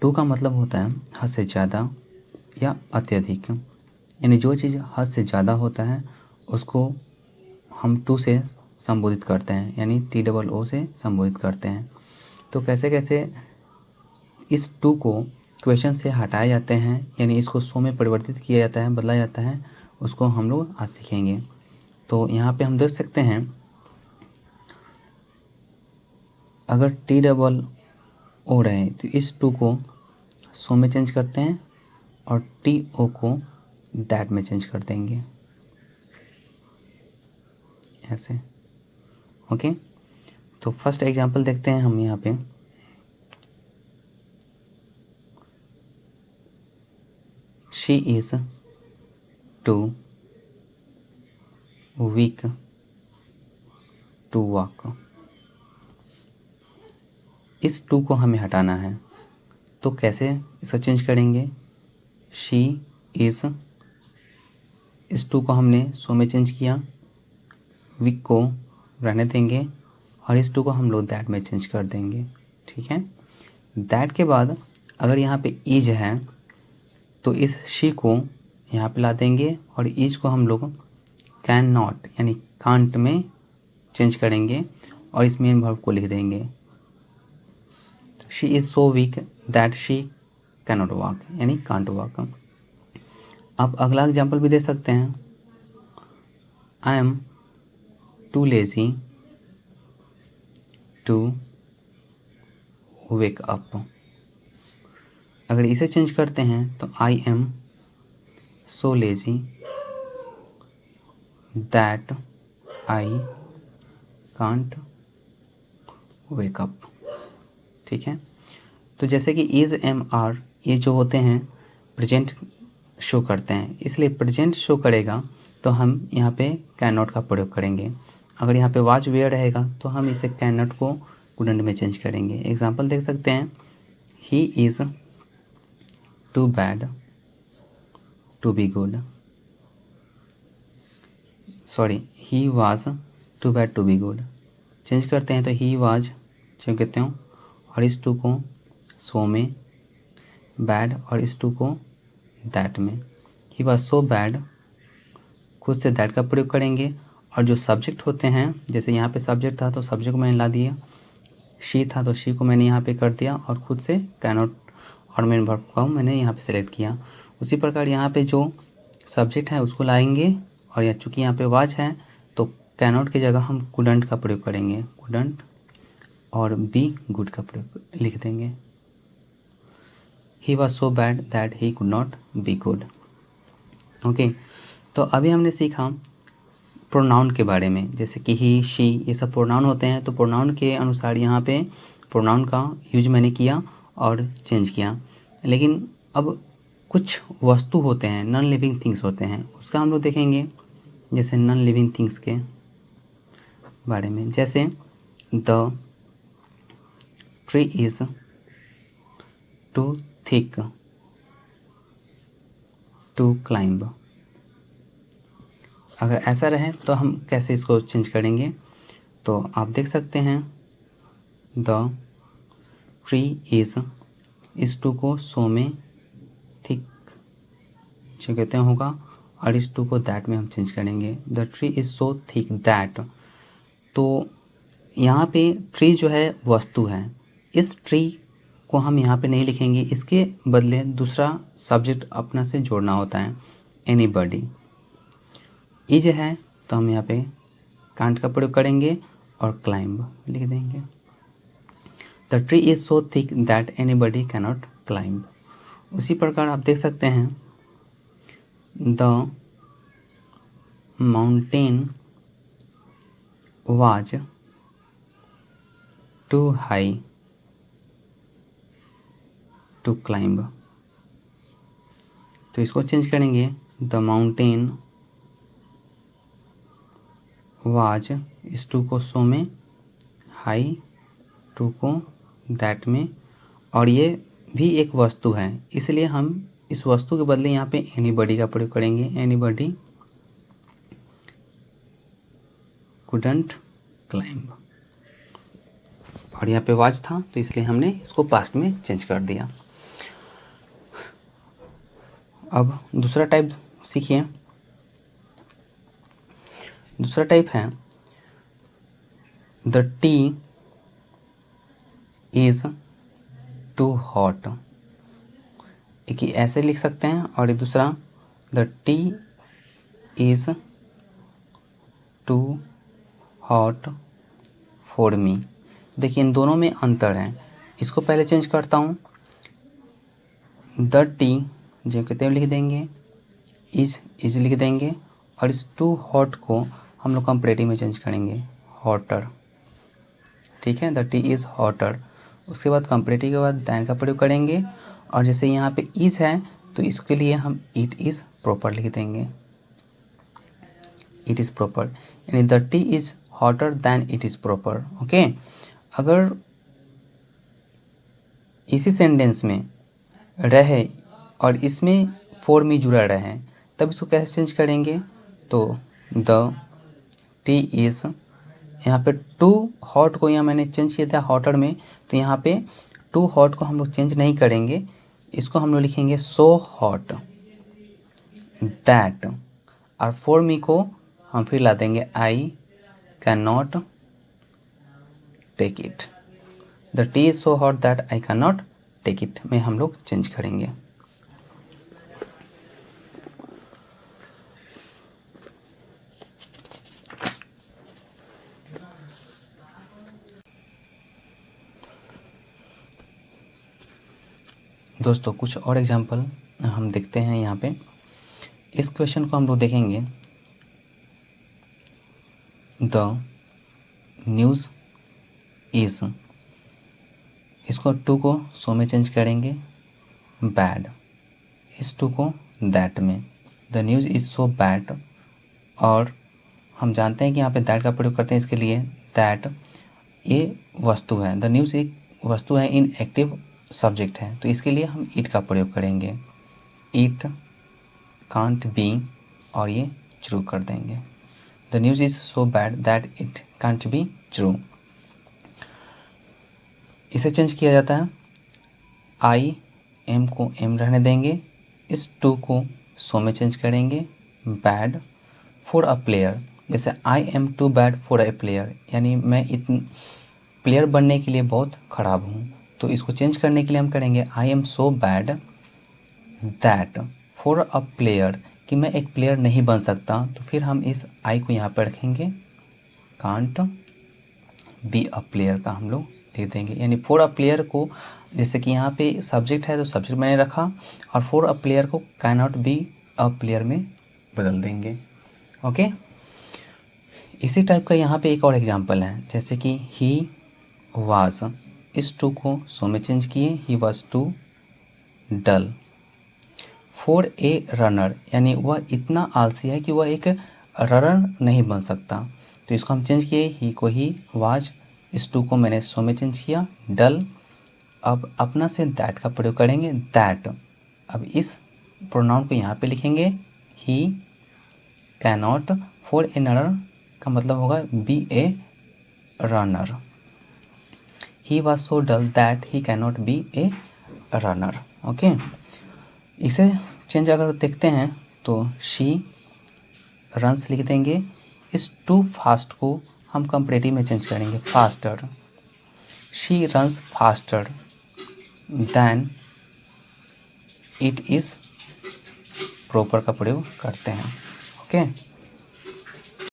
To का मतलब होता है हद से ज़्यादा या अत्यधिक, यानी जो चीज़ हद से ज़्यादा होता है उसको हम टू से संबोधित करते हैं, यानी TOO से संबोधित करते हैं। तो कैसे कैसे इस टू को क्वेश्चन से हटाए जाते हैं, यानी इसको सो में परिवर्तित किया जाता है, बदला जाता है, उसको हम लोग आज सीखेंगे। तो यहाँ पे हम देख सकते हैं, अगर TOO रहे तो इस टू को सो में चेंज करते हैं और TO को दैट में चेंज कर देंगे, ऐसे। ओके, तो फर्स्ट एग्जांपल देखते हैं हम यहाँ पे। She is too weak to walk. इस टू को हमें हटाना है, तो कैसे इसका चेंज करेंगे? शी इज़, इस टू को हमने सो में चेंज किया, वीक को रहने देंगे और इस टू को हम लोग दैट में चेंज कर देंगे, ठीक है। दैट के बाद अगर यहाँ पे इज है तो इस शी को यहाँ पे ला देंगे और इज को हम लोग कैन नॉट यानी कांट में चेंज करेंगे और इस मेन वर्ब को लिख देंगे। She is so weak that she can not walk, यानी कांट वॉक। आप अगला एग्जाम्पल भी दे सकते हैं। I am too lazy to wake up. अगर इसे चेंज करते हैं तो I am so lazy that I can't wake up, ठीक है। तो जैसे कि इज़, एम, आर ये जो होते हैं प्रेजेंट शो करते हैं, इसलिए प्रेजेंट शो करेगा तो हम यहाँ पे कैन नॉट का प्रयोग करेंगे। अगर यहाँ पे वाज वेयर रहेगा तो हम इसे कैन नॉट को कुडंट में चेंज करेंगे। एग्जांपल देख सकते हैं, he is too bad to be good, sorry he was too bad to be good. Change करते हैं तो ही वाज चेंज करते हूँ और इस टू को सो में, बैड और इस टू को दैट में। ही वाज सो बैड, खुद से दैट का प्रयोग करेंगे और जो सब्जेक्ट होते हैं, जैसे यहाँ पे सब्जेक्ट था तो सब्जेक्ट को मैंने ला दिया, शी था तो शी को मैंने यहाँ पे कर दिया और खुद से कैनॉट और मेन वर्ब को मैंने यहाँ पे सेलेक्ट किया। उसी प्रकार यहाँ पे जो सब्जेक्ट है उसको लाएंगे और या चूँकि यहाँ पे वाज है तो कैनॉट की जगह हम कुडंट का प्रयोग करेंगे, कुडंट और बी गुड का प्रयोग लिख देंगे। ही was so bad that he could not be good. Okay, तो अभी हमने सीखा प्रोनाउन के बारे में, जैसे कि ही, शी, ये सब प्रोनाउन होते हैं। तो प्रोनाउन के अनुसार यहाँ पे प्रोनाउन का यूज मैंने किया और चेंज किया। लेकिन अब कुछ वस्तु होते हैं, नॉन लिविंग थिंग्स होते हैं, उसका हम लोग देखेंगे। जैसे नॉन लिविंग थिंग्स के बारे में, जैसे the tree is too thick to climb. अगर ऐसा रहे तो हम कैसे इसको चेंज करेंगे? तो आप देख सकते हैं, द ट्री इज़, इस टू को सो में थिक जो कहते हैं होगा और इस टू को दैट में हम चेंज करेंगे। The tree is so thick that. तो यहाँ पे ट्री जो है वस्तु है, इस ट्री को हम यहाँ पे नहीं लिखेंगे, इसके बदले दूसरा सब्जेक्ट अपना से जोड़ना होता है, एनीबॉडी। इज है तो हम यहाँ पे कांट का प्रयोग करेंगे और क्लाइंब लिख देंगे। The tree is so thick that anybody can not climb. उसी प्रकार आप देख सकते हैं, the mountain was too high to climb. तो इसको चेंज करेंगे, द माउंटेन वाज, इस टू को सो में, हाई टू को दैट में, और ये भी एक वस्तु है इसलिए हम इस वस्तु के बदले यहाँ पे एनीबॉडी का प्रयोग करेंगे। Anybody couldn't climb. और यहाँ पे वाज था तो इसलिए हमने इसको पास्ट में चेंज कर दिया। अब दूसरा टाइप सीखिए। दूसरा टाइप है the tea is too hot. एक ही ऐसे लिख सकते हैं और एक दूसरा the tea is too hot for me. देखिए इन दोनों में अंतर है। इसको पहले चेंज करता हूँ। द टी जो कहते हैं लिख देंगे, इज लिख देंगे और इस टू हॉट को हम लोग कंपैरेटिव में चेंज करेंगे हॉटर। ठीक है, द टी इज़ हॉटर। उसके बाद कंपैरेटिव के बाद दैन का प्रयोग करेंगे और जैसे यहाँ पे इज है तो इसके लिए हम इट इज़ प्रॉपर लिख देंगे, इट इज़ प्रॉपर, यानी the tea is hotter than it is proper. Okay, अगर इसी सेंटेंस में रहे और इसमें फॉर मी जुड़ा रहे तब इसको कैसे चेंज करेंगे? तो द टी इज़, यहाँ पे टू हॉट को यहाँ मैंने चेंज किया था हॉटर में, तो यहाँ पे टू हॉट को हम लोग चेंज नहीं करेंगे, इसको हम लोग लिखेंगे सो हॉट दैट, और फॉर मी को हम फिर ला देंगे I can not take it. The tea is so hot that I can not take it में हम लोग चेंज करेंगे। दोस्तों कुछ और एग्जांपल हम देखते हैं यहाँ पे। इस क्वेश्चन को हम लोग देखेंगे, द न्यूज़ इज़, इसको टू को सो में चेंज करेंगे, बैड, इस टू को दैट में, the news is so bad, और हम जानते हैं कि यहाँ पे दैट का प्रयोग करते हैं इसके लिए, दैट ये वस्तु है, द न्यूज़ एक वस्तु है, इन एक्टिव सब्जेक्ट है, तो इसके लिए हम इट का प्रयोग करेंगे, इट कांट बी, और ये ट्रू कर देंगे, the news is so bad that it can't be true. इसे चेंज किया जाता है, आई एम को एम रहने देंगे, इस टू को सो में चेंज करेंगे, बैड फॉर अ प्लेयर, जैसे I am too bad for a player, यानी मैं इतन प्लेयर बनने के लिए बहुत ख़राब हूँ, तो इसको चेंज करने के लिए हम करेंगे आई am so bad that for a player, कि मैं एक प्लेयर नहीं बन सकता, तो फिर हम इस आई को यहाँ पर रखेंगे, कांट बी अ प्लेयर का हम लोग लिख देंगे, यानी फॉर अ प्लेयर को, जैसे कि यहाँ पे सब्जेक्ट है तो सब्जेक्ट मैंने रखा, और फॉर अ प्लेयर को can not be a player में बदल देंगे। ओके, इसी टाइप का यहाँ पे एक और एग्जांपल है, जैसे कि ही वाज, इस टू को सो में चेंज किए, he was too dull for a runner, यानी वह इतना आलसी है कि वह एक रनर नहीं बन सकता, तो इसको हम चेंज किए, ही को ही, वाज, इस टू को मैंने सो में चेंज किया, डल। अब अपना से दैट का प्रयोग करेंगे, दैट, अब इस प्रोनाउन को यहाँ पे लिखेंगे, he can not, for a runner का मतलब होगा be a runner, he was so dull that he can not be a runner. Okay, इसे चेंज अगर देखते हैं तो शी रन्स लिख देंगे, इस टू फास्ट को हम कंपैरेटिव में चेंज करेंगे, faster, she runs faster than it is proper का प्रयोग करते हैं। ओके,